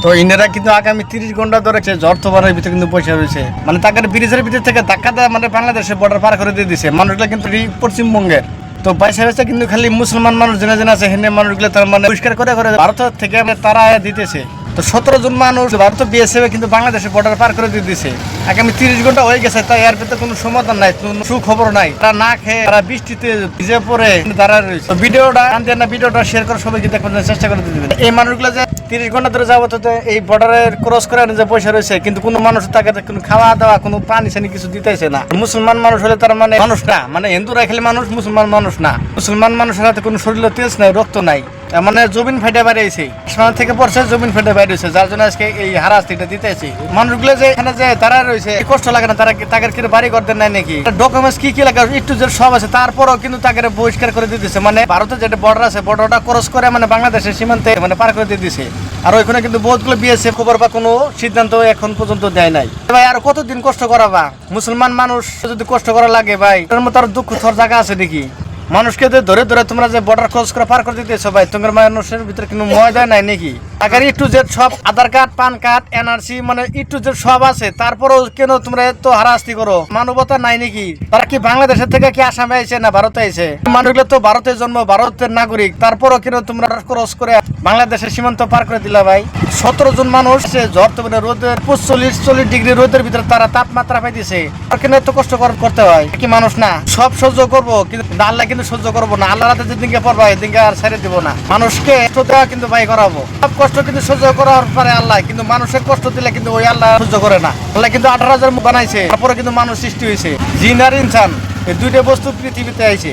তো ইনারা কিন্তু আগামী 30 ঘন্টা ধরে ঝড় তোফানের ভিতরে কিন্তু বসে রয়েছে, মানে তাদের ব্রিজের ভিতর থেকে ধাক্কা দেওয়া, মানে বাংলাদেশের বর্ডার পার করে দিয়ে দিছে মানুষগুলো কিন্তু পশ্চিমবঙ্গের। তো বাইসা বাইসা কিন্তু খালি মুসলমান মানুষ জেনে জেনে আছে, হিন্দু মানুষগুলো তার মানে পরিষ্কার করে করে ভারত থেকে তারা দিতেছে। তো 17 জন মানুষ ভারত বিএসএফ কিন্তু বাংলাদেশের বর্ডার পার করে দিয়ে দিছে। আগামী 30 ঘন্টা হয়ে গেছে, তাই এর ভিতরে কোনো সমাধান নাই, কোনো সুখবর নাই। তারা না খেয়ে তারা বৃষ্টিতে ভিজে পড়ে দাঁড়ায় রয়েছে। ভিডিওটা ভিডিওটা শেয়ার করে সবাইকে দেখানোর চেষ্টা করে দিবেন। এই মানুষগুলো যে 30 ঘন্টা ধরে যাবত এই বর্ডারের ক্রস করে যে পয়সা রয়েছে, কিন্তু কোনো মানুষ তাকে কোনো খাওয়া দাওয়া, কোনো পানি সানি কিছু দিতেছে না। মুসলমান মানুষ হলে তার মানে মানুষ না, মানে হিন্দুরা খেলে মানুষ, মুসলমান মানুষ না। মুসলমান মানুষের হাতে কোনো শরীরে তেজ নাই, রক্ত নাই, মানে জমিন ফেটে বেরিয়েছে, আসমান থেকে পড়ছে, জমিন ফেটে বেরিয়েছে, যার জন্য আজকে এই হারাস্তিটা দিতেছে। মানুষগুলো যে এখানে যে তারা রয়েছে, কষ্ট লাগে না? তারা তাদের কি বাড়ি করতে নাই নাকি? ডকুমেন্টস কি কি লাগে একটু যে সব আছে, তারপরও কিন্তু তাকে বহিষ্কার করে দিতেছে। মানে ভারতের যেটা বর্ডার আছে, বর্ডারটা ক্রস করে মানে বাংলাদেশের সীমান্তে মানে পার করে দিয়ে দিছে। আর ওইখানে কিন্তু বহুতগুলো বিএসএফ খবর বা কোনো সিদ্ধান্ত এখন পর্যন্ত দেয় নাই। ভাই আর কতদিন কষ্ট করাবা? মুসলমান মানুষ যদি কষ্ট করা লাগে ভাই, তার মতো আর দুঃখ থর জায়গা আছে নাকি? মানুষকে ধরে ধরে তোমরা যে বর্ডার ক্রস করে পার করে দিতেছো ভাই, তোমার মানুষের ভিতরে কোনো ময়দা নাই নাকি? আগে একটু যে সব আধার কার্ড, পান কার্ড, এনআরসি, মানে একটু যে সব আছে, তারপরেও কেন তোমরা এত হারাস্তি করো? মানবতা নাই নাকি? তারা কি বাংলাদেশের থেকে কি আসামে আইছে না ভারতে আইছে? মানুষগুলো তো ভারতের জন্ম, ভারতের নাগরিক, তারপরও কেন তোমরা ক্রস করে বাংলাদেশের সীমান্ত পার করে দিলা ভাই? 17 জন মানুষ ঝড় তো রোদের 45-40 ডিগ্রি রোদের ভিতরে তারা তাপমাত্রা পাইতেছে, আর কেন এত কষ্ট করতে হয়? কি মানুষ না? সব সহ্য করবো, কিন্তু আল্লাহ কিন্তু সহ্য করবো না। আল্লাহ রাতে যেদিনকে পড়বা এদিনকে আর ছেড়ে দিব না। মানুষকে কষ্ট দেওয়া কিন্তু ভাই করাবো, সব কষ্ট কিন্তু সহ্য করার পারে আল্লাহ, কিন্তু মানুষের কষ্ট দিলে কিন্তু ওই আল্লাহ সহ্য করে না। আল্লাহ কিন্তু 18,000 বানাইছে, তারপরে কিন্তু মানুষ সৃষ্টি হয়েছে। জিন আর ইনসান, এই দুইটা বস্তু পৃথিবীতে আইছে।